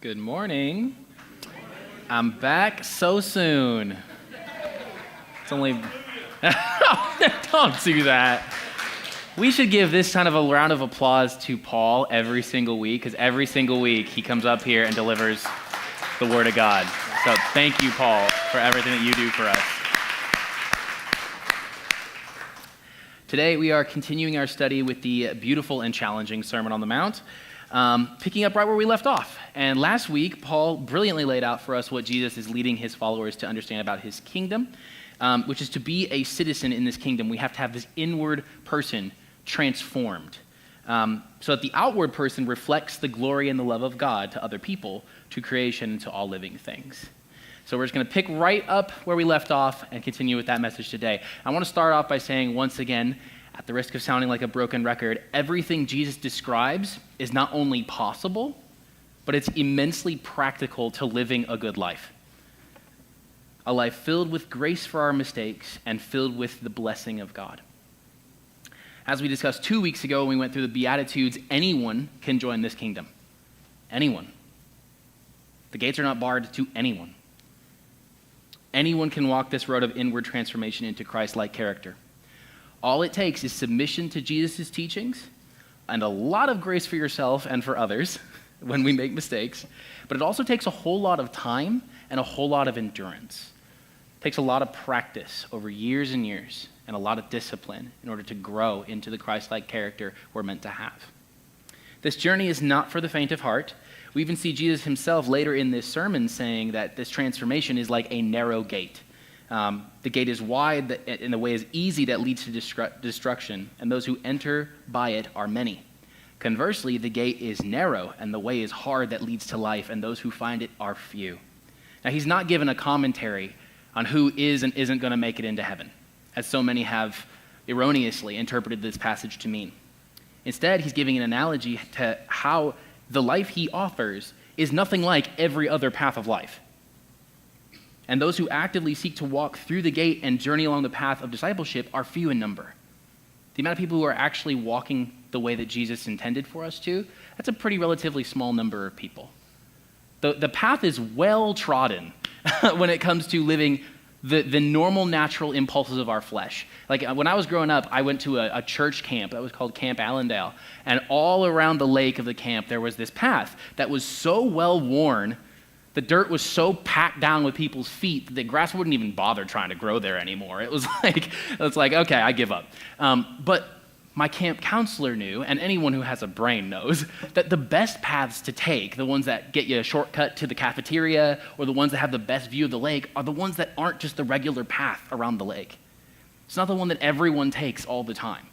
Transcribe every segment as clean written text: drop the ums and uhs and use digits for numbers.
Good morning. I'm back so soon. It's only... Don't do that. We should give this kind of a round of applause to Paul every single week, because every single week he comes up here and delivers the Word of God. So thank you, Paul, for everything that you do for us. Today we are continuing our study with the beautiful and challenging Sermon on the Mount, picking up right where we left off. And last week, Paul brilliantly laid out for us what Jesus is leading his followers to understand about his kingdom, which is to be a citizen in this kingdom. We have to have this inward person transformed, so that the outward person reflects the glory and the love of God to other people, to creation, and to all living things. So we're just going to pick right up where we left off and continue with that message today. I want to start off by saying once again, at the risk of sounding like a broken record, everything Jesus describes is not only possible, but it's immensely practical to living a good life. A life filled with grace for our mistakes and filled with the blessing of God. As we discussed 2 weeks ago when we went through the Beatitudes, anyone can join this kingdom. Anyone. The gates are not barred to anyone. Anyone can walk this road of inward transformation into Christ-like character. All it takes is submission to Jesus' teachings and a lot of grace for yourself and for others when we make mistakes, but it also takes a whole lot of time and a whole lot of endurance. It takes a lot of practice over years and years and a lot of discipline in order to grow into the Christ-like character we're meant to have. This journey is not for the faint of heart. We even see Jesus himself later in this sermon saying that this transformation is like a narrow gate. The gate is wide and the way is easy that leads to destruction, and those who enter by it are many. Conversely, the gate is narrow and the way is hard that leads to life, and those who find it are few. Now, he's not given a commentary on who is and isn't going to make it into heaven, as so many have erroneously interpreted this passage to mean. Instead, he's giving an analogy to how the life he offers is nothing like every other path of life. And those who actively seek to walk through the gate and journey along the path of discipleship are few in number. The amount of people who are actually walking the way that Jesus intended for us to, that's a pretty relatively small number of people. The path is well trodden when it comes to living the normal, natural impulses of our flesh. Like when I was growing up, I went to a church camp that was called Camp Allendale, and all around the lake of the camp, there was this path that was so well worn, the dirt was so packed down with people's feet that the grass wouldn't even bother trying to grow there anymore. It was like, okay, I give up. But my camp counselor knew, and anyone who has a brain knows, that the best paths to take, the ones that get you a shortcut to the cafeteria or the ones that have the best view of the lake, are the ones that aren't just the regular path around the lake. It's not the one that everyone takes all the time.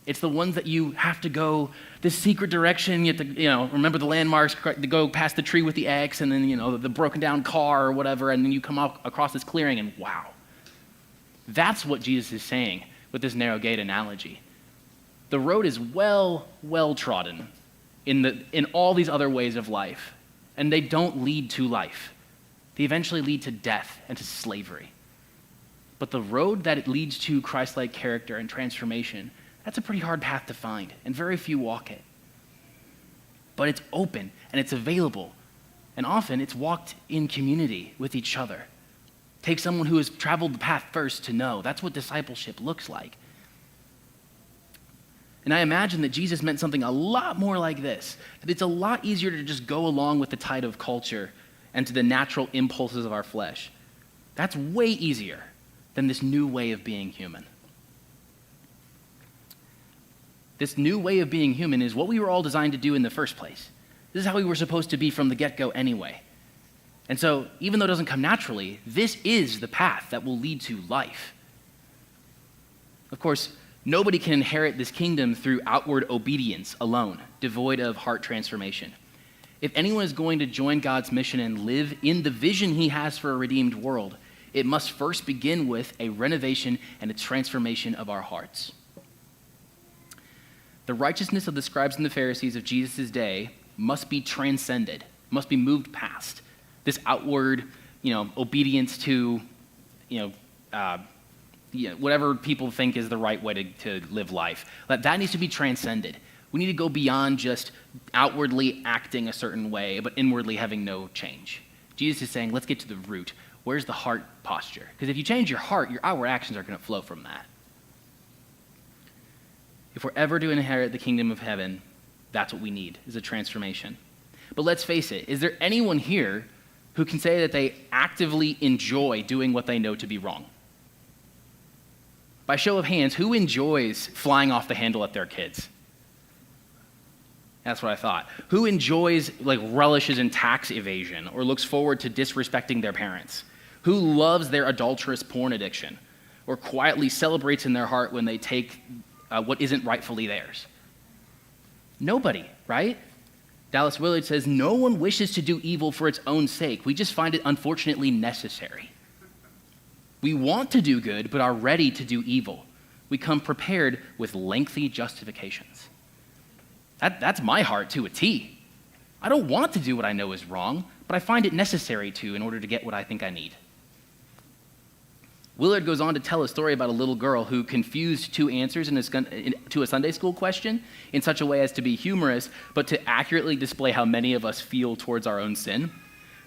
It's the ones that you have to go this secret direction. You have to, remember the landmarks, to go past the tree with the X, and then, the broken down car or whatever, and then you come across this clearing, and wow. That's what Jesus is saying with this narrow gate analogy. The road is well trodden in all these other ways of life, and they don't lead to life. They eventually lead to death and to slavery. But the road that it leads to Christ-like character and transformation, that's a pretty hard path to find, and very few walk it. But it's open, and it's available, and often it's walked in community with each other. Take someone who has traveled the path first to know. That's what discipleship looks like. And I imagine that Jesus meant something a lot more like this, that it's a lot easier to just go along with the tide of culture and to the natural impulses of our flesh. That's way easier than this new way of being human. This new way of being human is what we were all designed to do in the first place. This is how we were supposed to be from the get-go anyway. And so, even though it doesn't come naturally, this is the path that will lead to life. Of course, nobody can inherit this kingdom through outward obedience alone, devoid of heart transformation. If anyone is going to join God's mission and live in the vision he has for a redeemed world, it must first begin with a renovation and a transformation of our hearts. The righteousness of the scribes and the Pharisees of Jesus' day must be transcended, must be moved past this outward, obedience to, whatever people think is the right way to live life. That needs to be transcended. We need to go beyond just outwardly acting a certain way, but inwardly having no change. Jesus is saying, let's get to the root. Where's the heart posture? Because if you change your heart, your outward actions are going to flow from that. If we're ever to inherit the kingdom of heaven, that's what we need, is a transformation. But let's face it, is there anyone here who can say that they actively enjoy doing what they know to be wrong? By show of hands, who enjoys flying off the handle at their kids? That's what I thought. Who enjoys, relishes in tax evasion or looks forward to disrespecting their parents? Who loves their adulterous porn addiction or quietly celebrates in their heart when they take what isn't rightfully theirs? Nobody, right? Dallas Willard says, no one wishes to do evil for its own sake. We just find it unfortunately necessary. We want to do good, but are ready to do evil. We come prepared with lengthy justifications. That's my heart to a T. I don't want to do what I know is wrong, but I find it necessary to in order to get what I think I need. Willard goes on to tell a story about a little girl who confused two answers to a Sunday school question in such a way as to be humorous, but to accurately display how many of us feel towards our own sin.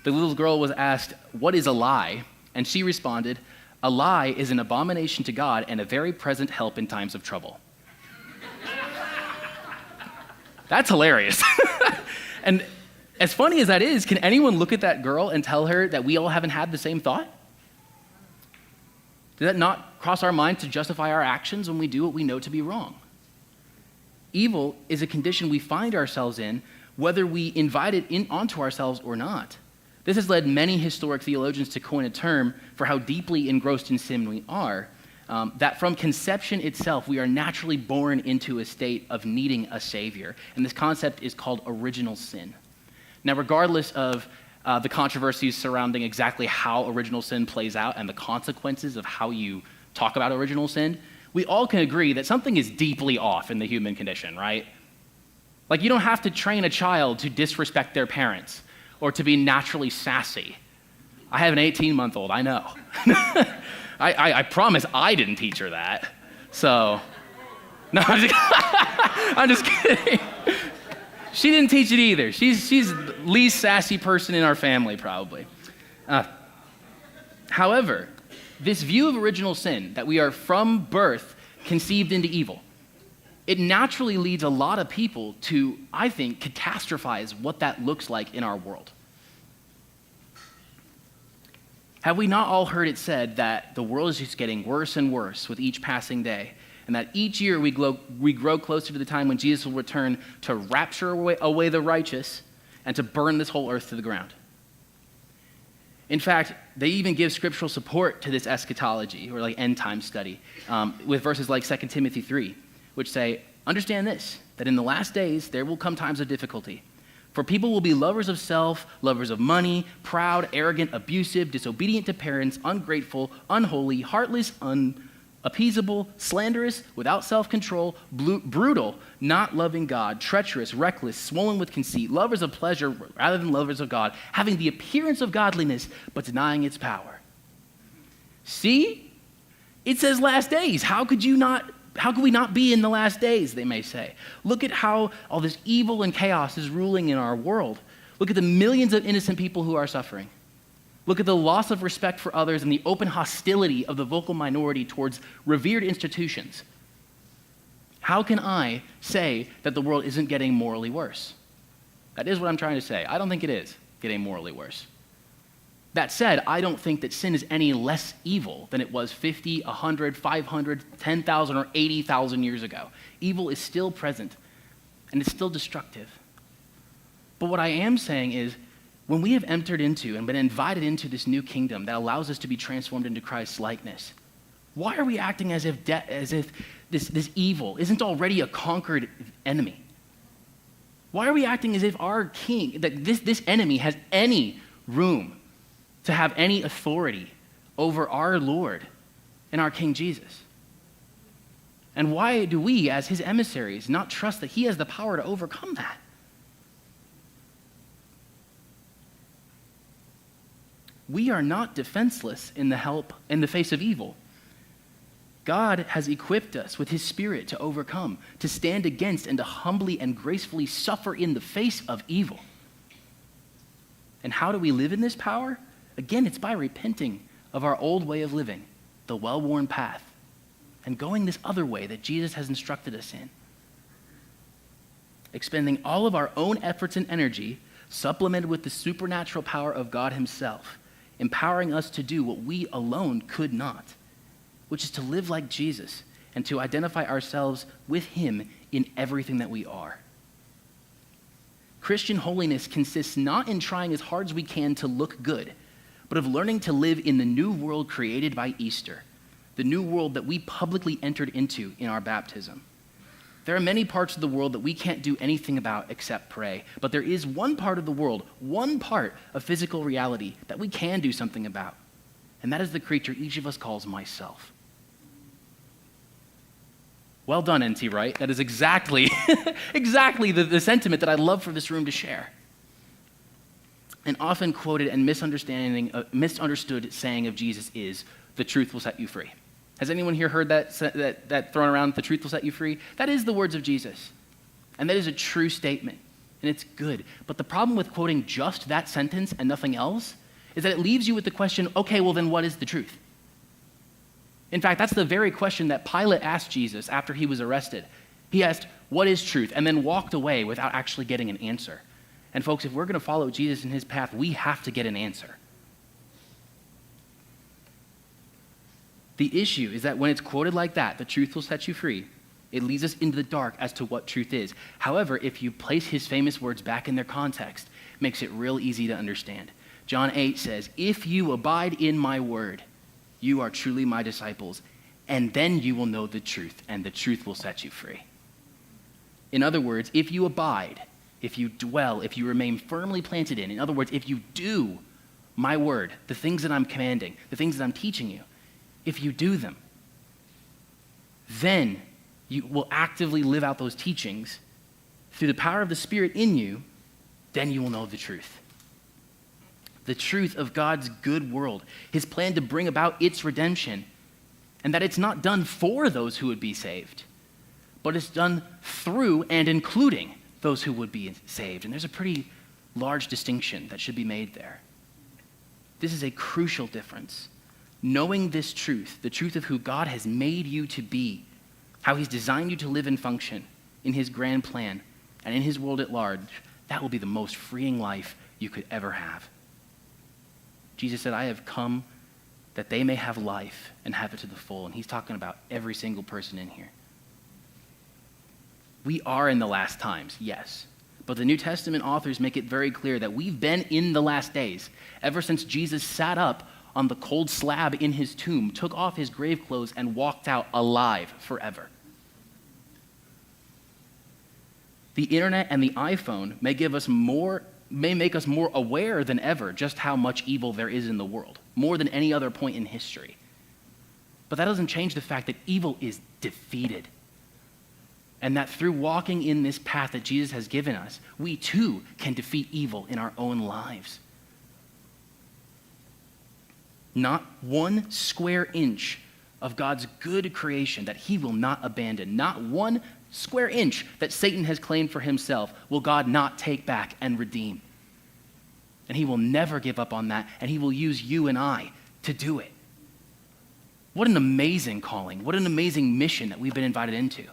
The little girl was asked, "What is a lie?" And she responded, "A lie is an abomination to God and a very present help in times of trouble." That's hilarious. And as funny as that is, can anyone look at that girl and tell her that we all haven't had the same thought? Did that not cross our mind to justify our actions when we do what we know to be wrong? Evil is a condition we find ourselves in, whether we invite it onto ourselves or not. This has led many historic theologians to coin a term for how deeply engrossed in sin we are, that from conception itself, we are naturally born into a state of needing a savior. And this concept is called original sin. Now, regardless of the controversies surrounding exactly how original sin plays out and the consequences of how you talk about original sin, we all can agree that something is deeply off in the human condition, right? You don't have to train a child to disrespect their parents or to be naturally sassy. I have an 18-month-old, I know. I promise I didn't teach her that. So, no, I'm just kidding. She didn't teach it either. She's the least sassy person in our family, probably. However, this view of original sin, that we are from birth conceived into evil, it naturally leads a lot of people to, I think, catastrophize what that looks like in our world. Have we not all heard it said that the world is just getting worse and worse with each passing day, and that each year we grow closer to the time when Jesus will return to rapture away the righteous and to burn this whole earth to the ground? In fact, they even give scriptural support to this eschatology, or end time study, with verses like 2 Timothy 3, which say, "Understand this, that in the last days there will come times of difficulty. For people will be lovers of self, lovers of money, proud, arrogant, abusive, disobedient to parents, ungrateful, unholy, heartless, unappeasable, slanderous, without self-control, brutal, not loving God, treacherous, reckless, swollen with conceit, lovers of pleasure rather than lovers of God, having the appearance of godliness but denying its power." See? It says last days. How could we not be in the last days, they may say. Look at how all this evil and chaos is ruling in our world. Look at the millions of innocent people who are suffering. Look at the loss of respect for others and the open hostility of the vocal minority towards revered institutions. How can I say that the world isn't getting morally worse? That is what I'm trying to say. I don't think it is getting morally worse. That said, I don't think that sin is any less evil than it was 50, 100, 500, 10,000, or 80,000 years ago. Evil is still present, and it's still destructive. But what I am saying is, when we have entered into and been invited into this new kingdom that allows us to be transformed into Christ's likeness, why are we acting as if this evil isn't already a conquered enemy? Why are we acting as if our king, that this enemy has any room to have any authority over our Lord and our King Jesus? And why do we, as his emissaries, not trust that he has the power to overcome that? We are not defenseless in the face of evil. God has equipped us with his Spirit to overcome, to stand against, and to humbly and gracefully suffer in the face of evil. And how do we live in this power? Again, it's by repenting of our old way of living, the well-worn path, and going this other way that Jesus has instructed us in. Expending all of our own efforts and energy, supplemented with the supernatural power of God himself, empowering us to do what we alone could not, which is to live like Jesus and to identify ourselves with him in everything that we are. Christian holiness consists not in trying as hard as we can to look good, but of learning to live in the new world created by Easter, the new world that we publicly entered into in our baptism. There are many parts of the world that we can't do anything about except pray, but there is one part of the world, one part of physical reality that we can do something about, and that is the creature each of us calls myself. Well done, NT Wright. That is exactly the sentiment that I'd love for this room to share. An often quoted and misunderstood saying of Jesus is, "The truth will set you free." Has anyone here heard that thrown around, "The truth will set you free"? That is the words of Jesus. And that is a true statement, and it's good. But the problem with quoting just that sentence and nothing else is that it leaves you with the question, okay, well then what is the truth? In fact, that's the very question that Pilate asked Jesus after he was arrested. He asked, "What is truth?" and then walked away without actually getting an answer. And folks, if we're going to follow Jesus in his path, we have to get an answer. The issue is that when it's quoted like that, "The truth will set you free," it leads us into the dark as to what truth is. However, if you place his famous words back in their context, it makes it real easy to understand. John 8 says, "If you abide in my word, you are truly my disciples, and then you will know the truth, and the truth will set you free." In other words, if you abide, if you dwell, if you remain firmly planted in other words, if you do my word, the things that I'm commanding, the things that I'm teaching you, if you do them, then you will actively live out those teachings through the power of the Spirit in you, then you will know the truth. The truth of God's good world, his plan to bring about its redemption, and that it's not done for those who would be saved, but it's done through and including those who would be saved. And there's a pretty large distinction that should be made there. This is a crucial difference. Knowing this truth, the truth of who God has made you to be, how he's designed you to live and function in his grand plan and in his world at large, that will be the most freeing life you could ever have. Jesus said, "I have come that they may have life and have it to the full." And he's talking about every single person in here. We are in the last times, yes. But the New Testament authors make it very clear that we've been in the last days ever since Jesus sat up on the cold slab in his tomb, took off his grave clothes, and walked out alive forever. The internet and the iPhone may make us more aware than ever just how much evil there is in the world, more than any other point in history. But that doesn't change the fact that evil is defeated. And that through walking in this path that Jesus has given us, we too can defeat evil in our own lives. Not one square inch of God's good creation that he will not abandon, not one square inch that Satan has claimed for himself will God not take back and redeem. And he will never give up on that, and he will use you and I to do it. What an amazing calling, what an amazing mission that we've been invited into.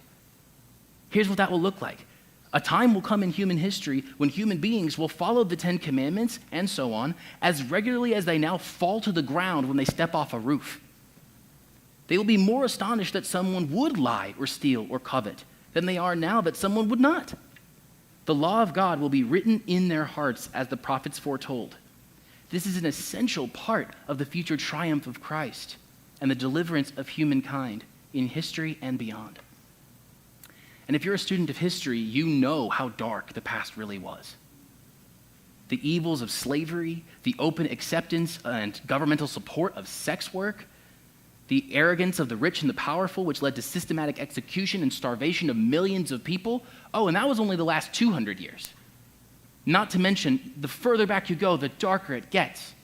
Here's what that will look like. A time will come in human history when human beings will follow the 10 Commandments and so on as regularly as they now fall to the ground when they step off a roof. They will be more astonished that someone would lie or steal or covet than they are now that someone would not. The law of God will be written in their hearts as the prophets foretold. This is an essential part of the future triumph of Christ and the deliverance of humankind in history and beyond. And if you're a student of history, you know how dark the past really was. The evils of slavery, the open acceptance and governmental support of sex work, the arrogance of the rich and the powerful, which led to systematic execution and starvation of millions of people. Oh, and that was only the last 200 years. Not to mention, the further back you go, the darker it gets.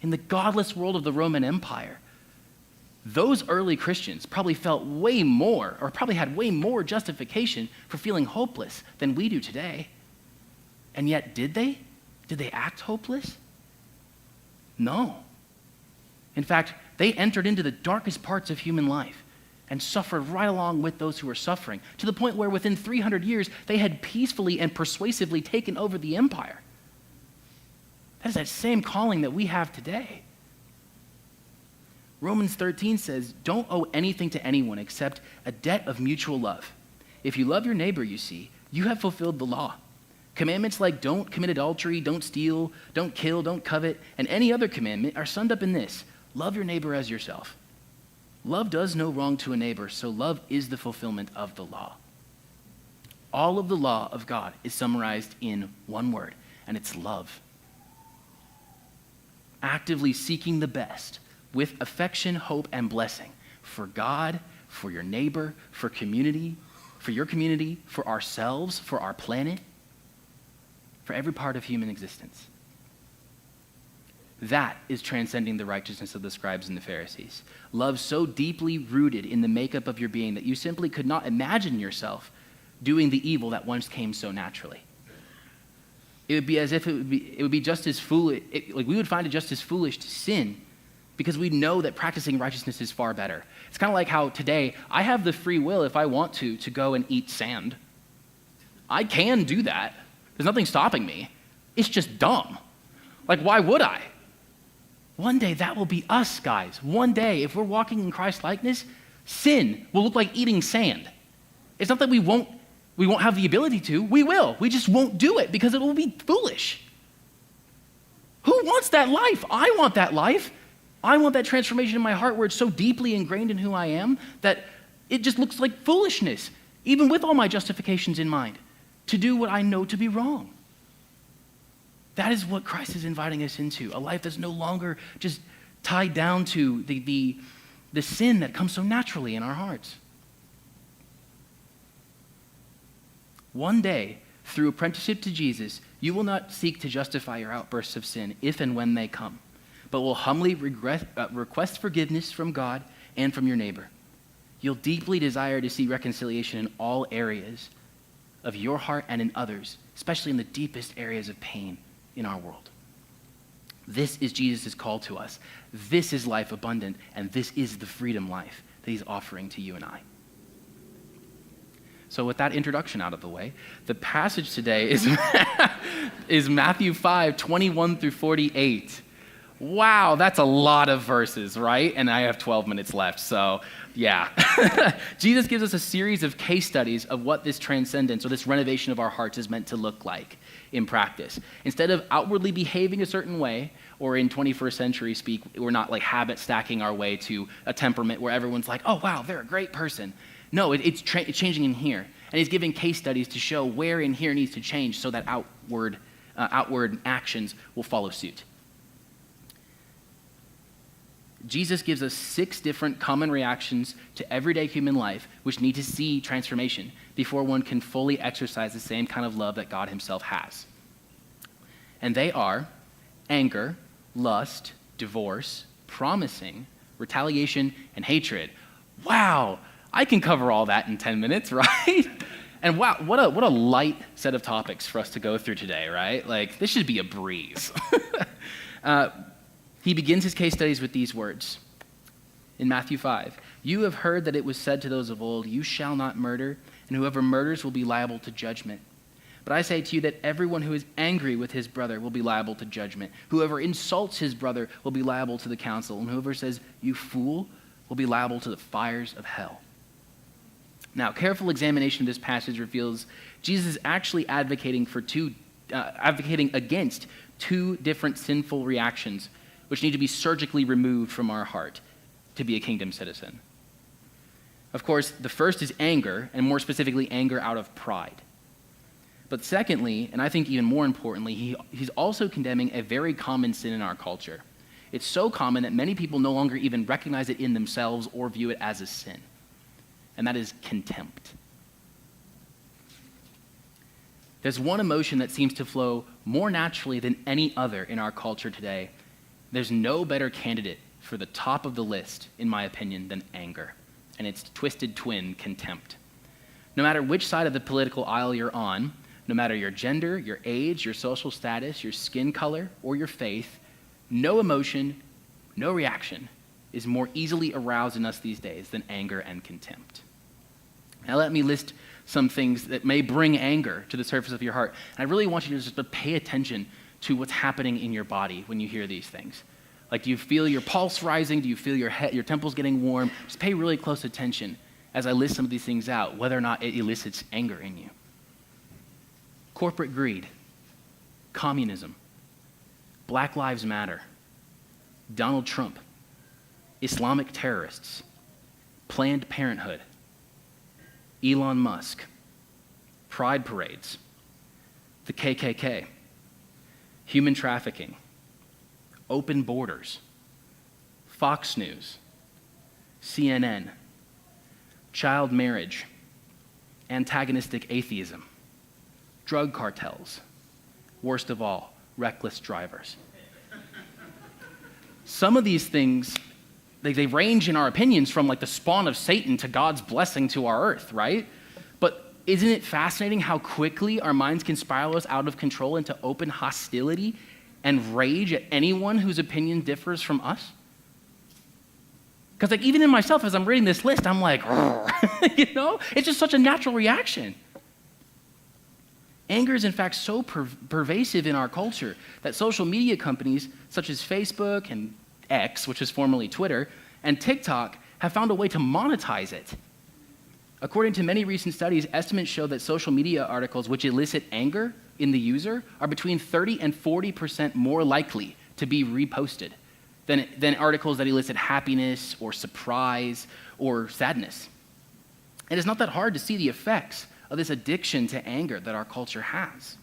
In the godless world of the Roman Empire, Those early Christians probably felt way more, or probably had way more justification for feeling hopeless than we do today. And yet, did they? Did they act hopeless? No. In fact, they entered into the darkest parts of human life and suffered right along with those who were suffering, to the point where within 300 years, they had peacefully and persuasively taken over the empire. That is that same calling that we have today. Romans 13 says, don't owe anything to anyone except a debt of mutual love. If you love your neighbor, you see, you have fulfilled the law. Commandments like don't commit adultery, don't steal, don't kill, don't covet, and any other commandment are summed up in this: love your neighbor as yourself. Love does no wrong to a neighbor, so love is the fulfillment of the law. All of the law of God is summarized in one word, and it's love. Actively seeking the best with affection, hope, and blessing for God, for your neighbor, for community, for your community, for ourselves, for our planet, for every part of human existence. That is transcending the righteousness of the scribes and the Pharisees. Love so deeply rooted in the makeup of your being that you simply could not imagine yourself doing the evil that once came so naturally. It would be as if it would be just as foolish, like we would find it just as foolish to sin, because we know that practicing righteousness is far better. It's kind of like how today I have the free will, if I want to go and eat sand. I can do that. There's nothing stopping me. It's just dumb. Like, why would I? One day that will be us, guys. One day, if we're walking in Christ likeness, sin will look like eating sand. It's not that we won't have the ability to. We will. We just won't do it because it will be foolish. Who wants that life? I want that life. I want that transformation in my heart where it's so deeply ingrained in who I am that it just looks like foolishness, even with all my justifications in mind, to do what I know to be wrong. That is what Christ is inviting us into, a life that's no longer just tied down to the sin that comes so naturally in our hearts. One day, through apprenticeship to Jesus, you will not seek to justify your outbursts of sin if and when they come, but will humbly request forgiveness from God and from your neighbor. You'll deeply desire to see reconciliation in all areas of your heart and in others, especially in the deepest areas of pain in our world. This is Jesus' call to us. This is life abundant, and this is the freedom life that he's offering to you and I. So with that introduction out of the way, the passage today is Matthew 5, 21 through 48. Wow, that's a lot of verses, right? And I have 12 minutes left, so yeah. Jesus gives us a series of case studies of what this transcendence or this renovation of our hearts is meant to look like in practice. Instead of outwardly behaving a certain way, or in 21st century speak, we're not like habit stacking our way to a temperament where everyone's like, oh wow, they're a great person. No, it's changing in here. And he's giving case studies to show where in here needs to change so that outward actions will follow suit. Jesus gives us 6 different common reactions to everyday human life which need to see transformation before one can fully exercise the same kind of love that God himself has. And they are anger, lust, divorce, promising, retaliation, and hatred. Wow, I can cover all that in 10 minutes, right? And wow, what a light set of topics for us to go through today, right? Like, this should be a breeze. He begins his case studies with these words in Matthew 5. You have heard that it was said to those of old, you shall not murder, and whoever murders will be liable to judgment. But I say to you that everyone who is angry with his brother will be liable to judgment. Whoever insults his brother will be liable to the council, and whoever says, you fool, will be liable to the fires of hell. Now, careful examination of this passage reveals Jesus is actually advocating against 2 different sinful reactions which need to be surgically removed from our heart to be a kingdom citizen. Of course, the first is anger, and more specifically, anger out of pride. But secondly, and I think even more importantly, he's also condemning a very common sin in our culture. It's so common that many people no longer even recognize it in themselves or view it as a sin, and that is contempt. There's one emotion that seems to flow more naturally than any other in our culture today. There's no better candidate for the top of the list, in my opinion, than anger, and its twisted twin, contempt. No matter which side of the political aisle you're on, no matter your gender, your age, your social status, your skin color, or your faith, no emotion, no reaction is more easily aroused in us these days than anger and contempt. Now let me list some things that may bring anger to the surface of your heart. And I really want you to just pay attention to what's happening in your body when you hear these things. Like, do you feel your pulse rising? Do you feel your temples getting warm? Just pay really close attention as I list some of these things out, whether or not it elicits anger in you. Corporate greed, communism, Black Lives Matter, Donald Trump, Islamic terrorists, Planned Parenthood, Elon Musk, pride parades, the KKK, human trafficking, open borders, Fox News, CNN, child marriage, antagonistic atheism, drug cartels, worst of all, reckless drivers. Some of these things, they range in our opinions from like the spawn of Satan to God's blessing to our earth, right? But isn't it fascinating how quickly our minds can spiral us out of control into open hostility and rage at anyone whose opinion differs from us? Because like even in myself, as I'm reading this list, I'm like, it's just such a natural reaction. Anger is in fact so pervasive in our culture that social media companies such as Facebook and X, which is formerly Twitter, and TikTok have found a way to monetize it. According to many recent studies, estimates show that social media articles which elicit anger in the user are between 30 and 40% more likely to be reposted than articles that elicit happiness or surprise or sadness. And it's not that hard to see the effects of this addiction to anger that our culture has.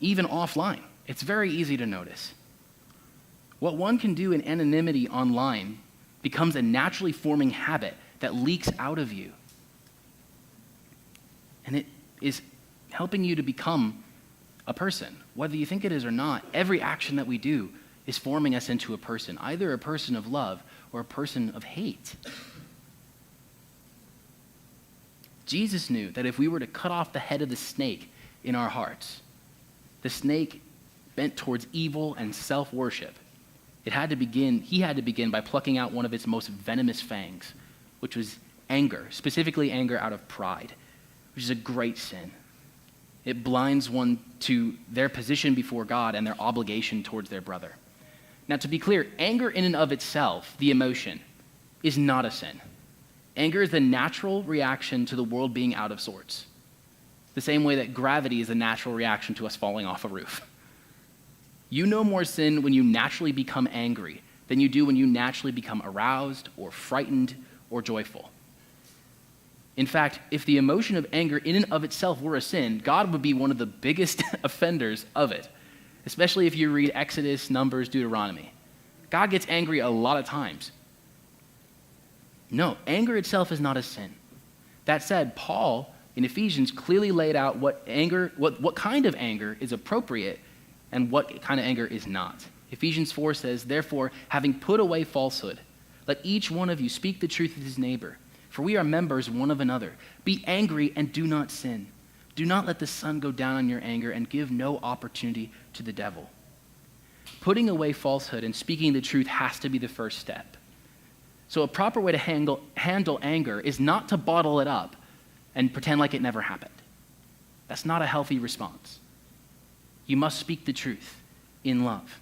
Even offline, it's very easy to notice. What one can do in anonymity online becomes a naturally forming habit that leaks out of you. And it is helping you to become a person. Whether you think it is or not, every action that we do is forming us into a person, either a person of love or a person of hate. Jesus knew that if we were to cut off the head of the snake in our hearts, the snake bent towards evil and self-worship, he had to begin by plucking out one of its most venomous fangs, which was anger, specifically anger out of pride, which is a great sin. It blinds one to their position before God and their obligation towards their brother. Now, to be clear, anger in and of itself, the emotion, is not a sin. Anger is the natural reaction to the world being out of sorts, the same way that gravity is a natural reaction to us falling off a roof. You no more sin when you naturally become angry than you do when you naturally become aroused or frightened or joyful. In fact, if the emotion of anger in and of itself were a sin, God would be one of the biggest offenders of it, especially if you read Exodus, Numbers, Deuteronomy. God gets angry a lot of times. No, anger itself is not a sin. That said, Paul in Ephesians clearly laid out what kind of anger is appropriate and what kind of anger is not. Ephesians 4 says, "Therefore, having put away falsehood, let each one of you speak the truth with his neighbor, for we are members one of another. Be angry and do not sin. Do not let the sun go down on your anger and give no opportunity to the devil." Putting away falsehood and speaking the truth has to be the first step. So a proper way to handle anger is not to bottle it up and pretend like it never happened. That's not a healthy response. You must speak the truth in love.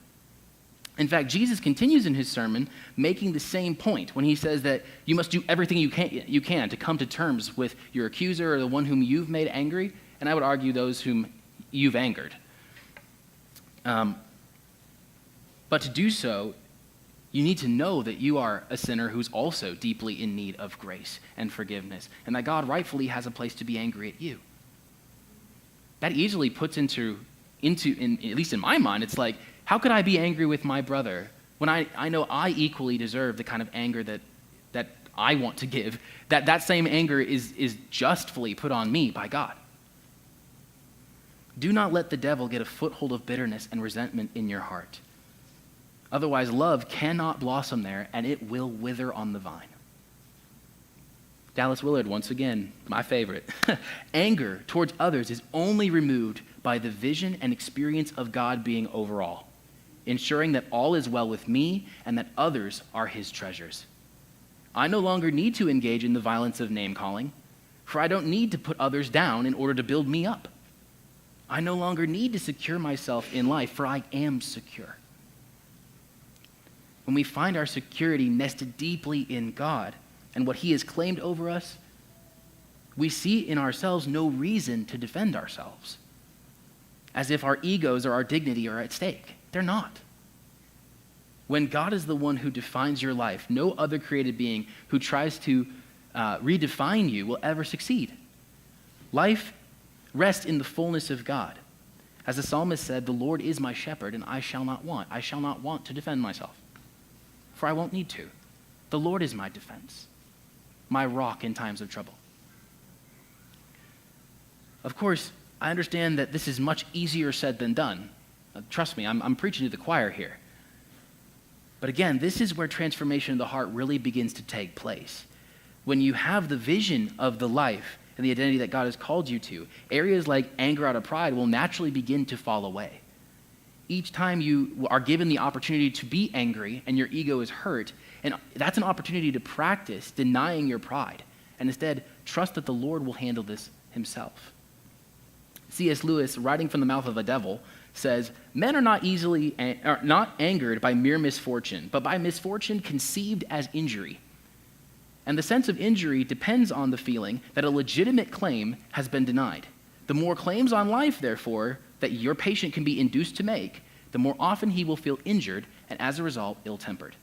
In fact, Jesus continues in his sermon making the same point when he says that you must do everything you can to come to terms with your accuser or the one whom you've made angry, and I would argue those whom you've angered. But to do so, you need to know that you are a sinner who's also deeply in need of grace and forgiveness, and that God rightfully has a place to be angry at you. That easily puts into at least in my mind, it's like, how could I be angry with my brother when I know I equally deserve the kind of anger that I want to give, that same anger is justly put on me by God. Do not let the devil get a foothold of bitterness and resentment in your heart. Otherwise, love cannot blossom there, and it will wither on the vine. Dallas Willard, once again, my favorite. Anger towards others is only removed by the vision and experience of God being over all, ensuring that all is well with me and that others are his treasures. I no longer need to engage in the violence of name-calling, for I don't need to put others down in order to build me up. I no longer need to secure myself in life, for I am secure. When we find our security nested deeply in God and what he has claimed over us, we see in ourselves no reason to defend ourselves, as if our egos or our dignity are at stake. They're not. When God is the one who defines your life, no other created being who tries to redefine you will ever succeed. Life rests in the fullness of God. As the psalmist said, "The Lord is my shepherd, and I shall not want. I shall not want to defend myself, for I won't need to. The Lord is my defense, my rock in times of trouble." Of course, I understand that this is much easier said than done. Trust me, I'm preaching to the choir here. But again, this is where transformation of the heart really begins to take place. When you have the vision of the life and the identity that God has called you to, areas like anger out of pride will naturally begin to fall away. Each time you are given the opportunity to be angry and your ego is hurt, and that's an opportunity to practice denying your pride and instead trust that the Lord will handle this himself. C.S. Lewis, writing from the mouth of a devil, says, "Men are not angered by mere misfortune, but by misfortune conceived as injury. And the sense of injury depends on the feeling that a legitimate claim has been denied. The more claims on life, therefore, that your patient can be induced to make, the more often he will feel injured and, as a result, ill-tempered."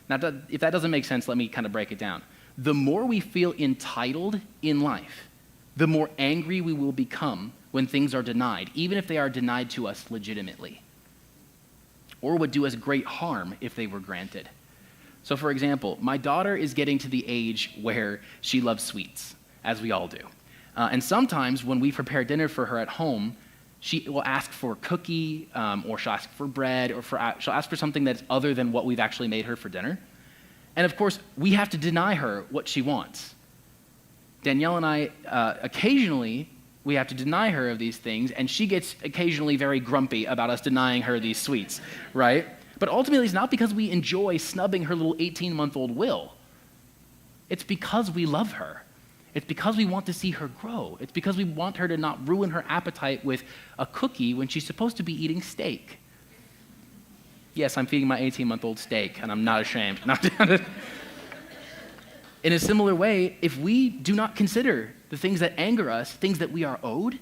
Now, if that doesn't make sense, let me kind of break it down. The more we feel entitled in life, the more angry we will become when things are denied, even if they are denied to us legitimately, or would do us great harm if they were granted. So, for example, my daughter is getting to the age where she loves sweets, as we all do. And sometimes when we prepare dinner for her at home, she will ask for a cookie, or she'll ask for bread, or she'll ask for something that's other than what we've actually made her for dinner. And of course, we have to deny her what she wants. Danielle and I, occasionally, we have to deny her of these things, and she gets occasionally very grumpy about us denying her these sweets, right? But ultimately, it's not because we enjoy snubbing her little 18-month-old will. It's because we love her. It's because we want to see her grow. It's because we want her to not ruin her appetite with a cookie when she's supposed to be eating steak. Yes, I'm feeding my 18-month-old steak, and I'm not ashamed. In a similar way, if we do not consider the things that anger us, things that we are owed,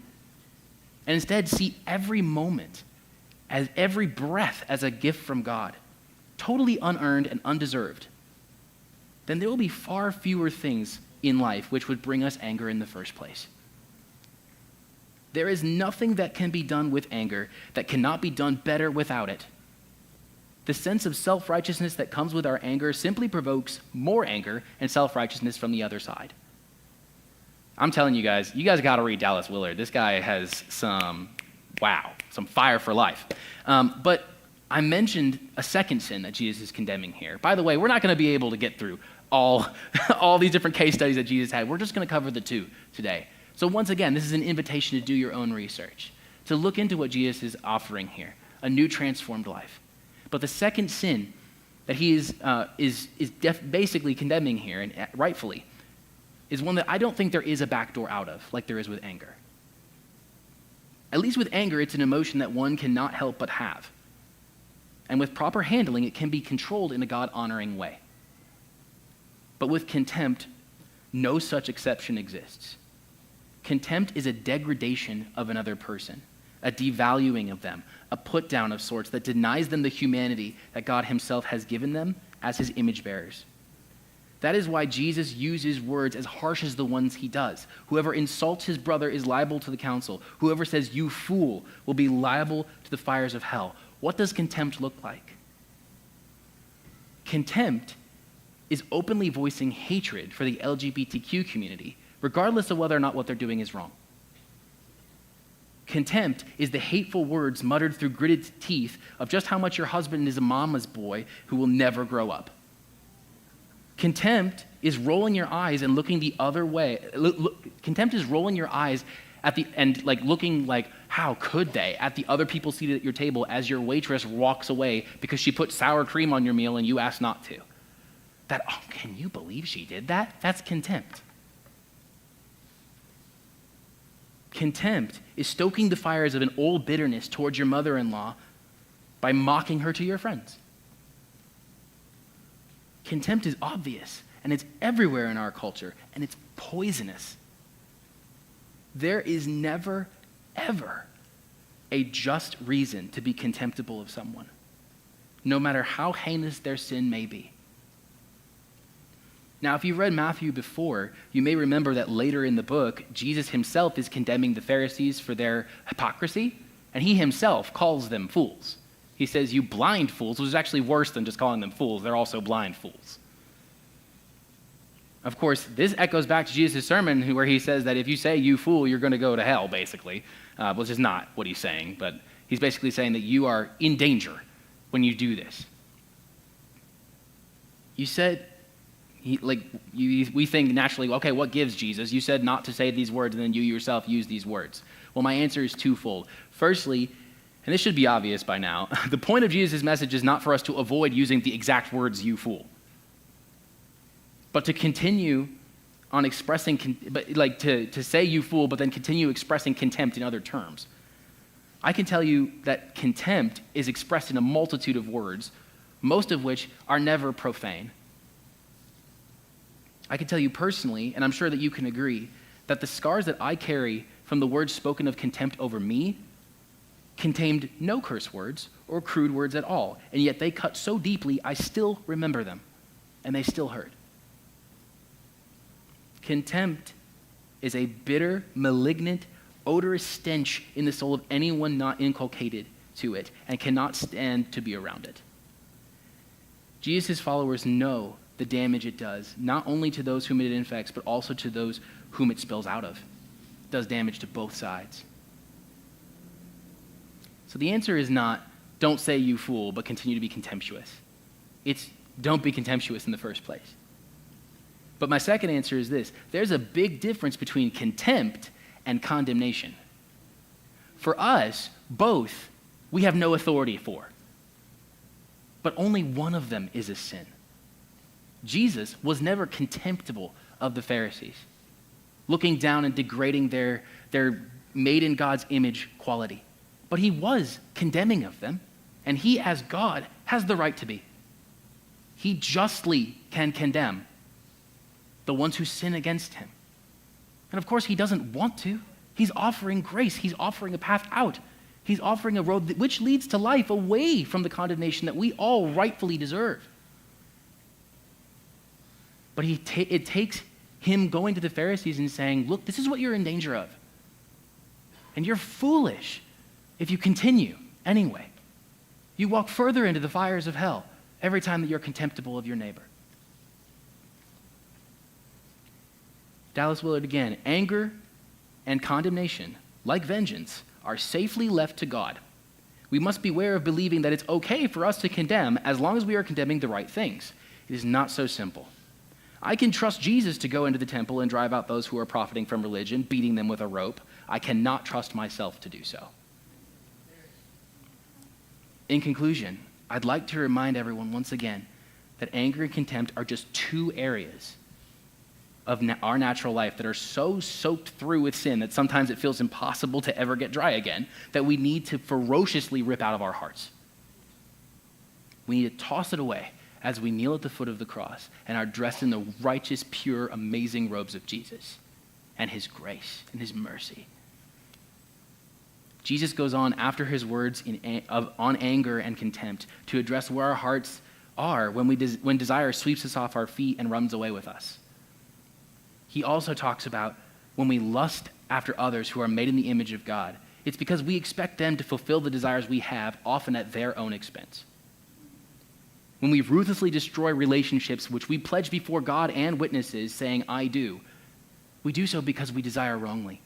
and instead see every moment, as every breath as a gift from God, totally unearned and undeserved, then there will be far fewer things in life which would bring us anger in the first place. There is nothing that can be done with anger that cannot be done better without it. The sense of self-righteousness that comes with our anger simply provokes more anger and self-righteousness from the other side. I'm telling you guys got to read Dallas Willard. This guy has some fire for life. But I mentioned a second sin that Jesus is condemning here. By the way, we're not going to be able to get through all these different case studies that Jesus had. We're just going to cover the two today. So once again, this is an invitation to do your own research, to look into what Jesus is offering here, a new transformed life. But the second sin that he is basically condemning here, and rightfully, is one that I don't think there is a backdoor out of, like there is with anger. At least with anger, it's an emotion that one cannot help but have. And with proper handling, it can be controlled in a God-honoring way. But with contempt, no such exception exists. Contempt is a degradation of another person, a devaluing of them, a put-down of sorts that denies them the humanity that God himself has given them as his image bearers. That is why Jesus uses words as harsh as the ones he does. Whoever insults his brother is liable to the council. Whoever says, "you fool," will be liable to the fires of hell. What does contempt look like? Contempt is openly voicing hatred for the LGBTQ community, regardless of whether or not what they're doing is wrong. Contempt is the hateful words muttered through gritted teeth of just how much your husband is a mama's boy who will never grow up. Contempt is rolling your eyes and looking the other way. Contempt is rolling your eyes looking like, how could they, at the other people seated at your table as your waitress walks away because she put sour cream on your meal and you asked not to. Can you believe she did that? That's contempt. Contempt is stoking the fires of an old bitterness towards your mother-in-law by mocking her to your friends. Contempt is obvious, and it's everywhere in our culture, and it's poisonous. There is never, ever a just reason to be contemptible of someone, no matter how heinous their sin may be. Now, if you've read Matthew before, you may remember that later in the book, Jesus himself is condemning the Pharisees for their hypocrisy, and he himself calls them fools. He says, "You blind fools," which is actually worse than just calling them fools. They're also blind fools. Of course, this echoes back to Jesus' sermon where he says that if you say, "You fool," you're going to go to hell, basically, which is not what he's saying, but he's basically saying that you are in danger when you do this. You said... we think naturally, okay, what gives, Jesus? You said not to say these words, and then you yourself use these words. Well, my answer is twofold. Firstly, and this should be obvious by now, the point of Jesus' message is not for us to avoid using the exact words, "you fool," but to continue on expressing, to say "you fool," but then continue expressing contempt in other terms. I can tell you that contempt is expressed in a multitude of words, most of which are never profane. I can tell you personally, and I'm sure that you can agree, that the scars that I carry from the words spoken of contempt over me contained no curse words or crude words at all, and yet they cut so deeply I still remember them, and they still hurt. Contempt is a bitter, malignant, odorous stench in the soul of anyone not inculcated to it and cannot stand to be around it. Jesus' followers know the damage it does, not only to those whom it infects, but also to those whom it spills out of. It does damage to both sides. So the answer is not, don't say "you fool," but continue to be contemptuous. It's, don't be contemptuous in the first place. But my second answer is this: there's a big difference between contempt and condemnation. For us, both we have no authority for, but only one of them is a sin. Jesus was never contemptible of the Pharisees, looking down and degrading their made in God's image quality. But he was condemning of them, and he, as God, has the right to be. He justly can condemn the ones who sin against him. And of course, he doesn't want to. He's offering grace. He's offering a path out. He's offering a road which leads to life away from the condemnation that we all rightfully deserve. But it takes him going to the Pharisees and saying, "Look, this is what you're in danger of. And you're foolish if you continue anyway. You walk further into the fires of hell every time that you're contemptible of your neighbor." Dallas Willard again: anger and condemnation, like vengeance, are safely left to God. We must beware of believing that it's okay for us to condemn as long as we are condemning the right things. It is not so simple. I can trust Jesus to go into the temple and drive out those who are profiting from religion, beating them with a rope. I cannot trust myself to do so. In conclusion, I'd like to remind everyone once again that anger and contempt are just two areas of our natural life that are so soaked through with sin that sometimes it feels impossible to ever get dry again, that we need to ferociously rip out of our hearts. We need to toss it away as we kneel at the foot of the cross and are dressed in the righteous, pure, amazing robes of Jesus and his grace and his mercy. Jesus goes on after his words on anger and contempt to address where our hearts are when desire sweeps us off our feet and runs away with us. He also talks about when we lust after others who are made in the image of God, it's because we expect them to fulfill the desires we have, often at their own expense. When we ruthlessly destroy relationships which we pledge before God and witnesses, saying, "I do," we do so because we desire wrongly.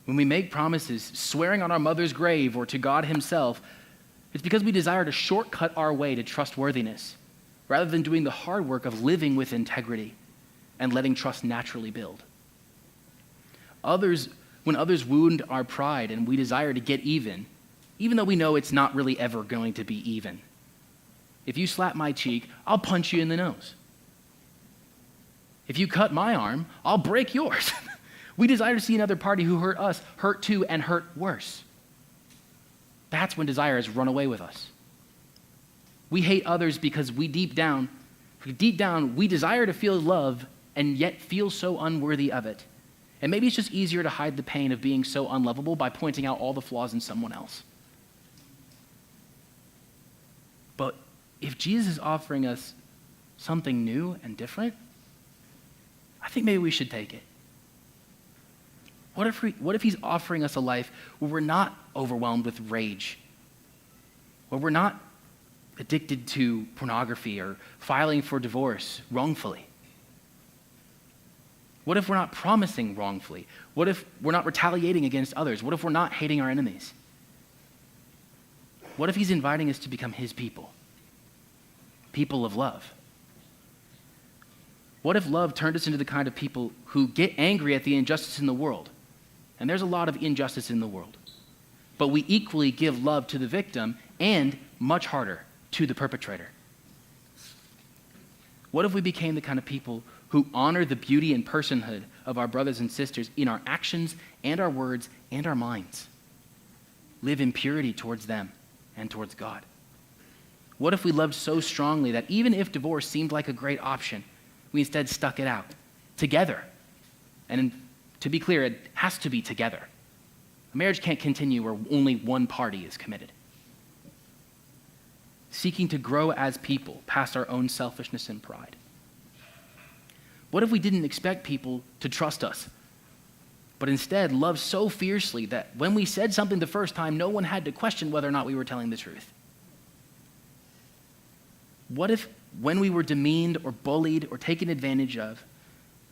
When we make promises, swearing on our mother's grave or to God himself, it's because we desire to shortcut our way to trustworthiness, rather than doing the hard work of living with integrity and letting trust naturally build. When others wound our pride and we desire to get even though we know it's not really ever going to be even. If you slap my cheek, I'll punch you in the nose. If you cut my arm, I'll break yours. We desire to see another party who hurt us hurt too and hurt worse. That's when desire has run away with us. We hate others because deep down, we desire to feel love and yet feel so unworthy of it. And maybe it's just easier to hide the pain of being so unlovable by pointing out all the flaws in someone else. But if Jesus is offering us something new and different, I think maybe we should take it. What if he's offering us a life where we're not overwhelmed with rage, where we're not addicted to pornography or filing for divorce wrongfully? What if we're not promising wrongfully? What if we're not retaliating against others? What if we're not hating our enemies? What if he's inviting us to become his people of love? What if love turned us into the kind of people who get angry at the injustice in the world? And there's a lot of injustice in the world. But we equally give love to the victim and, much harder, to the perpetrator. What if we became the kind of people who honor the beauty and personhood of our brothers and sisters in our actions and our words and our minds? Live in purity towards them and towards God. What if we loved so strongly that even if divorce seemed like a great option, we instead stuck it out together? And to be clear, it has to be together. A marriage can't continue where only one party is committed. Seeking to grow as people past our own selfishness and pride. What if we didn't expect people to trust us, but instead loved so fiercely that when we said something the first time, no one had to question whether or not we were telling the truth? What if when we were demeaned or bullied or taken advantage of,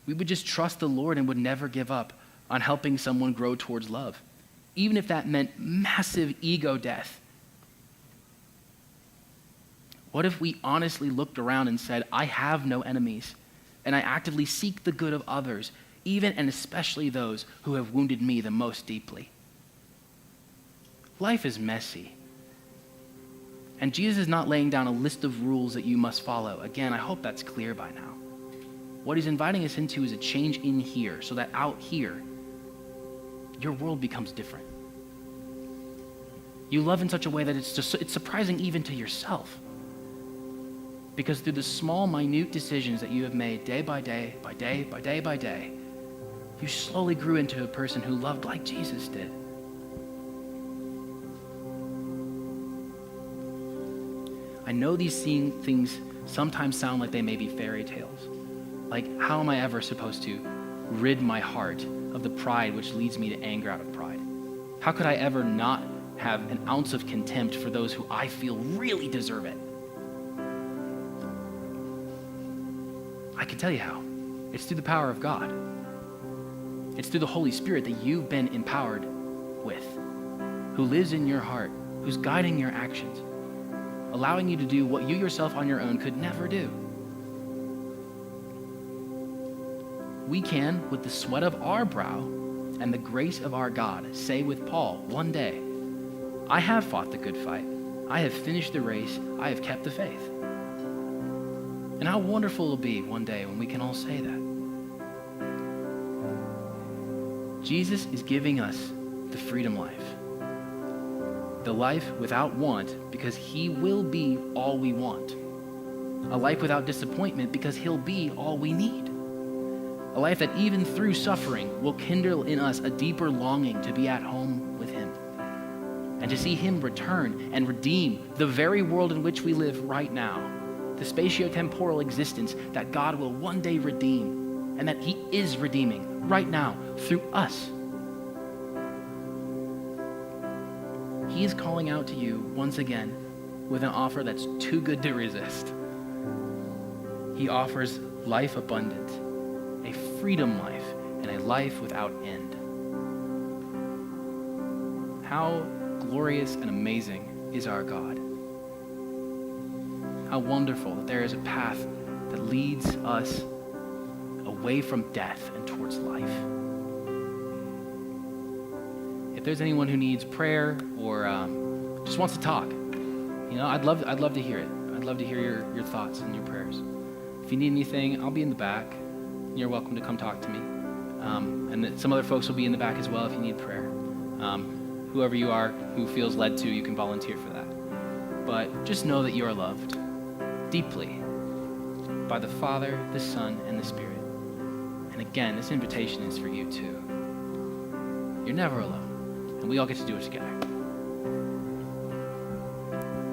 we would just trust the Lord and would never give up on helping someone grow towards love, even if that meant massive ego death? What if we honestly looked around and said, I have no enemies, and I actively seek the good of others, even and especially those who have wounded me the most deeply? Life is messy. And Jesus is not laying down a list of rules that you must follow. Again, I hope that's clear by now. What he's inviting us into is a change in here, so that out here, your world becomes different. You love in such a way that it's surprising even to yourself. Because through the small, minute decisions that you have made day by day, by day, by day, by day, you slowly grew into a person who loved like Jesus did. I know these things sometimes sound like they may be fairy tales. Like, how am I ever supposed to rid my heart of the pride which leads me to anger out of pride? How could I ever not have an ounce of contempt for those who I feel really deserve it? I can tell you how. It's through the power of God. It's through the Holy Spirit that you've been empowered with, who lives in your heart, who's guiding your actions, allowing you to do what you yourself on your own could never do. We can, with the sweat of our brow and the grace of our God, say with Paul one day, I have fought the good fight. I have finished the race. I have kept the faith. And how wonderful it will be one day when we can all say that. Jesus is giving us the freedom life. The life without want, because he will be all we want. A life without disappointment, because he'll be all we need. A life that even through suffering will kindle in us a deeper longing to be at home with him and to see him return and redeem the very world in which we live right now, the spatio-temporal existence that God will one day redeem and that he is redeeming right now through us. He is calling out to you once again with an offer that's too good to resist. He offers life abundant, a freedom life, and a life without end. How glorious and amazing is our God. How wonderful that there is a path that leads us away from death and towards life. If there's anyone who needs prayer or just wants to talk, I'd love to hear it. I'd love to hear your thoughts and your prayers. If you need anything, I'll be in the back. You're welcome to come talk to me. And some other folks will be in the back as well if you need prayer. Whoever you are who feels led to, you can volunteer for that. But just know that you are loved deeply by the Father, the Son, and the Spirit. And again, this invitation is for you too. You're never alone, and we all get to do it together.